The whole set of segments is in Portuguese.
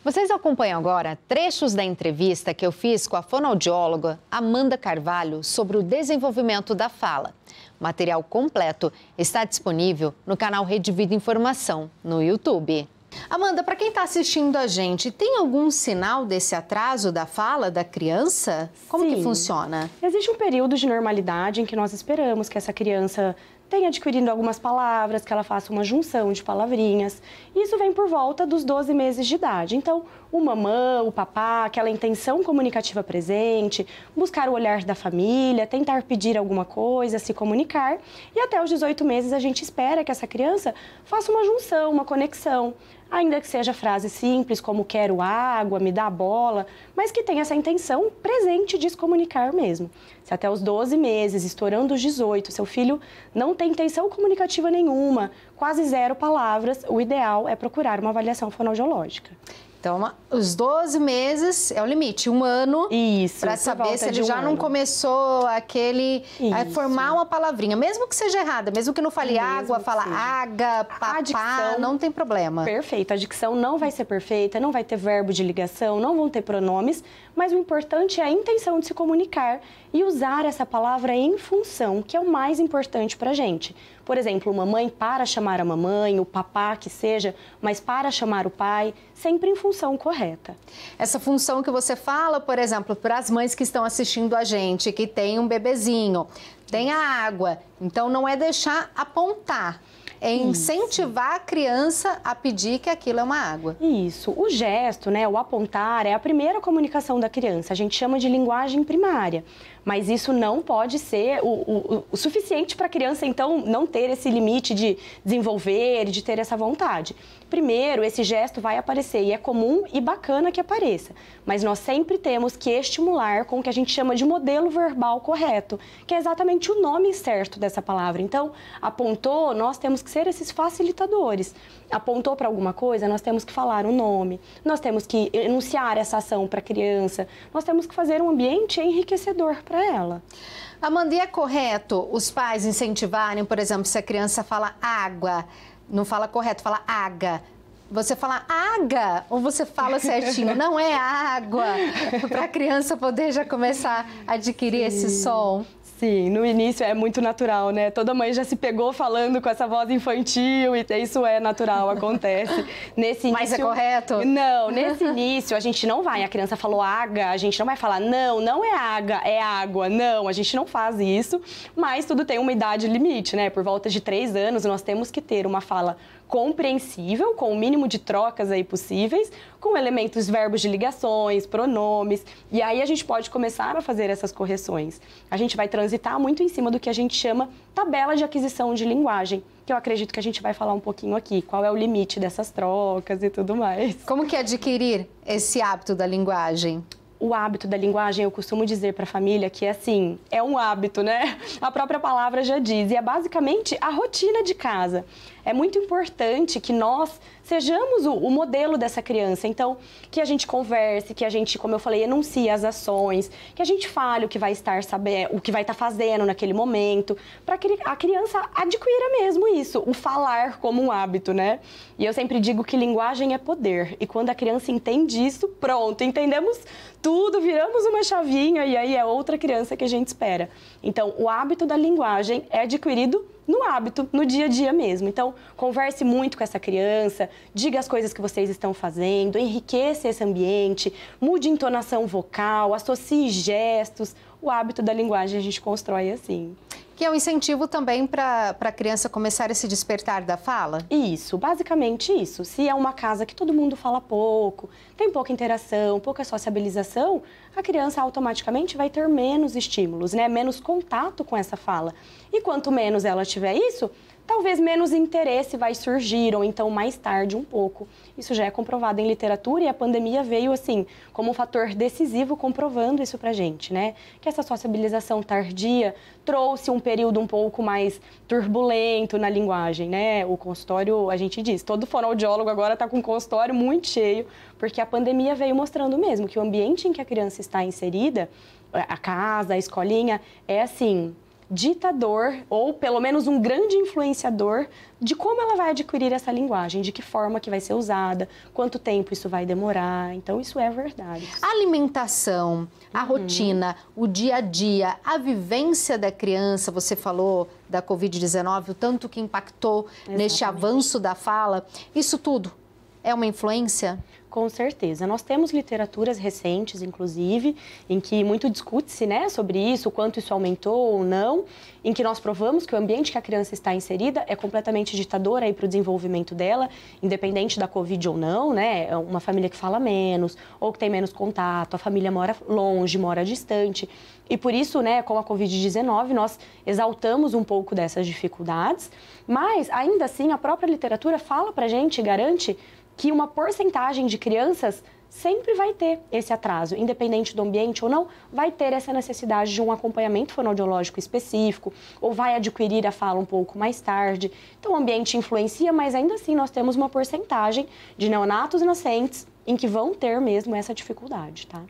Vocês acompanham agora trechos da entrevista que eu fiz com a fonoaudióloga Amanda Carvalho sobre o desenvolvimento da fala. O material completo está disponível no canal Rede Vida Informação, no YouTube. Amanda, para quem está assistindo a gente, tem algum sinal desse atraso da fala da criança? Como que funciona? Existe um período de normalidade em que nós esperamos que essa criança tenha adquirido algumas palavras, que ela faça uma junção de palavrinhas. Isso vem por volta dos 12 meses de idade. Então, o mamã, o papá, aquela intenção comunicativa presente, buscar o olhar da família, tentar pedir alguma coisa, se comunicar. E até os 18 meses a gente espera que essa criança faça uma junção, uma conexão. Ainda que seja frase simples, como quero água, me dá a bola, mas que tenha essa intenção presente de se comunicar mesmo. Se até os 12 meses, estourando os 18, seu filho não tem intenção comunicativa nenhuma, quase zero palavras, o ideal é procurar uma avaliação fonoaudiológica. Então, os 12 meses é o limite, um ano, para saber se ele já não começou a formar uma palavrinha. Mesmo que seja errada, mesmo que não fale água, fala aga, papá, não tem problema. Perfeito, a dicção não vai ser perfeita, não vai ter verbo de ligação, não vão ter pronomes, mas o importante é a intenção de se comunicar e usar essa palavra em função, que é o mais importante para a gente. Por exemplo, mamãe para chamar a mamãe, o papá que seja, mas para chamar o pai, sempre em função correta. Essa função que você fala, por exemplo, para as mães que estão assistindo a gente, que tem um bebezinho, tem a água, então não é deixar apontar. É incentivar a criança a pedir que aquilo é uma água. Isso. O gesto, né, o apontar, é a primeira comunicação da criança. A gente chama de linguagem primária. Mas isso não pode ser o suficiente para a criança, então, não ter esse limite de desenvolver, de ter essa vontade. Primeiro, esse gesto vai aparecer e é comum e bacana que apareça. Mas nós sempre temos que estimular com o que a gente chama de modelo verbal correto, que é exatamente o nome certo dessa palavra. Então, apontou, nós temos que ser esses facilitadores. Apontou para alguma coisa, nós temos que falar o nome, nós temos que enunciar essa ação para a criança, nós temos que fazer um ambiente enriquecedor para ela. Amanda, e é correto os pais incentivarem, por exemplo, se a criança fala água, não fala correto, fala aga. Você fala aga ou você fala certinho? Não é água, para a criança poder já começar a adquirir esse som. Sim, no início é muito natural, né? Toda mãe já se pegou falando com essa voz infantil e isso é natural, acontece. Nesse início, mas é correto? Não, nesse início a gente não vai, a criança falou aga, a gente não vai falar não é aga, é água, não, a gente não faz isso, mas tudo tem uma idade limite, né? Por volta de 3 anos nós temos que ter uma fala compreensível, com o mínimo de trocas aí possíveis, com elementos, verbos de ligações, pronomes, e aí a gente pode começar a fazer essas correções. A gente vai transitar muito em cima do que a gente chama tabela de aquisição de linguagem, que eu acredito que a gente vai falar um pouquinho aqui, qual é o limite dessas trocas e tudo mais. Como que é adquirir esse hábito da linguagem? O hábito da linguagem, eu costumo dizer para a família que, assim, é um hábito, né? A própria palavra já diz, e é basicamente a rotina de casa. É muito importante que nós sejamos o modelo dessa criança. Então, que a gente converse, que a gente, como eu falei, enuncie as ações, que a gente fale o que vai estar sabendo, o que vai estar fazendo naquele momento, para que a criança adquira mesmo isso, o falar como um hábito, né? E eu sempre digo que linguagem é poder. E quando a criança entende isso, pronto, entendemos tudo, viramos uma chavinha e aí é outra criança que a gente espera. Então, o hábito da linguagem é adquirido no hábito, no dia a dia mesmo. Então, converse muito com essa criança, diga as coisas que vocês estão fazendo, enriqueça esse ambiente, mude entonação vocal, associe gestos. O hábito da linguagem a gente constrói assim. Que é um incentivo também para a criança começar a se despertar da fala? Isso, basicamente isso. Se é uma casa que todo mundo fala pouco, tem pouca interação, pouca sociabilização, a criança automaticamente vai ter menos estímulos, né? Menos contato com essa fala. E quanto menos ela tiver isso, talvez menos interesse vai surgir, ou então mais tarde um pouco. Isso já é comprovado em literatura e a pandemia veio, assim, como um fator decisivo comprovando isso pra gente, né? Que essa sociabilização tardia trouxe um período um pouco mais turbulento na linguagem, né? O consultório, a gente diz, todo fonoaudiólogo agora tá com um consultório muito cheio, porque a pandemia veio mostrando mesmo que o ambiente em que a criança está inserida, a casa, a escolinha, é assim, ditador, ou pelo menos um grande influenciador, de como ela vai adquirir essa linguagem, de que forma que vai ser usada, quanto tempo isso vai demorar. Então, isso é verdade. A alimentação, a rotina, o dia a dia, a vivência da criança, você falou da Covid-19, o tanto que impactou neste avanço da fala, isso tudo é uma influência? Com certeza. Nós temos literaturas recentes, inclusive, em que muito discute-se, né, sobre isso, o quanto isso aumentou ou não, em que nós provamos que o ambiente que a criança está inserida é completamente ditador para o desenvolvimento dela, independente da Covid ou não, né? É uma família que fala menos, ou que tem menos contato, a família mora longe, mora distante. E por isso, né, com a Covid-19, nós exaltamos um pouco dessas dificuldades, mas, ainda assim, a própria literatura fala pra gente, garante que uma porcentagem de crianças sempre vai ter esse atraso, independente do ambiente ou não, vai ter essa necessidade de um acompanhamento fonoaudiológico específico, ou vai adquirir a fala um pouco mais tarde. Então, o ambiente influencia, mas ainda assim nós temos uma porcentagem de neonatos nascentes em que vão ter mesmo essa dificuldade, tá?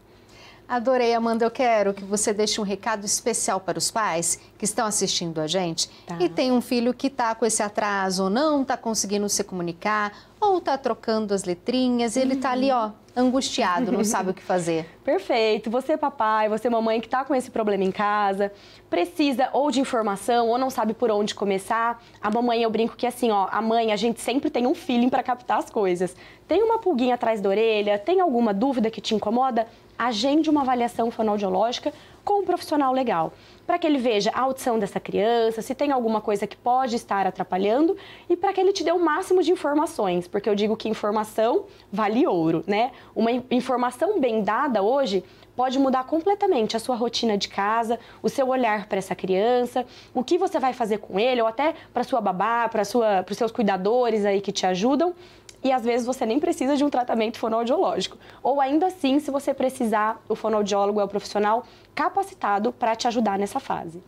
Adorei, Amanda. Eu quero que você deixe um recado especial para os pais que estão assistindo a gente e tem um filho que está com esse atraso, não está conseguindo se comunicar, ou está trocando as letrinhas e ele está ali, ó, angustiado, não sabe o que fazer. Perfeito. Você, papai, você, mamãe, que está com esse problema em casa, precisa ou de informação ou não sabe por onde começar. A mamãe, eu brinco que assim, ó, a mãe, a gente sempre tem um feeling para captar as coisas. Tem uma pulguinha atrás da orelha, tem alguma dúvida que te incomoda? Agende uma avaliação fonoaudiológica com um profissional legal, para que ele veja a audição dessa criança, se tem alguma coisa que pode estar atrapalhando e para que ele te dê o máximo de informações, porque eu digo que informação vale ouro, né? Uma informação bem dada hoje pode mudar completamente a sua rotina de casa, o seu olhar para essa criança, o que você vai fazer com ele, ou até para sua babá, para os seus cuidadores aí que te ajudam. E às vezes você nem precisa de um tratamento fonoaudiológico. Ou ainda assim, se você precisar, o fonoaudiólogo é o profissional capacitado para te ajudar nessa fase.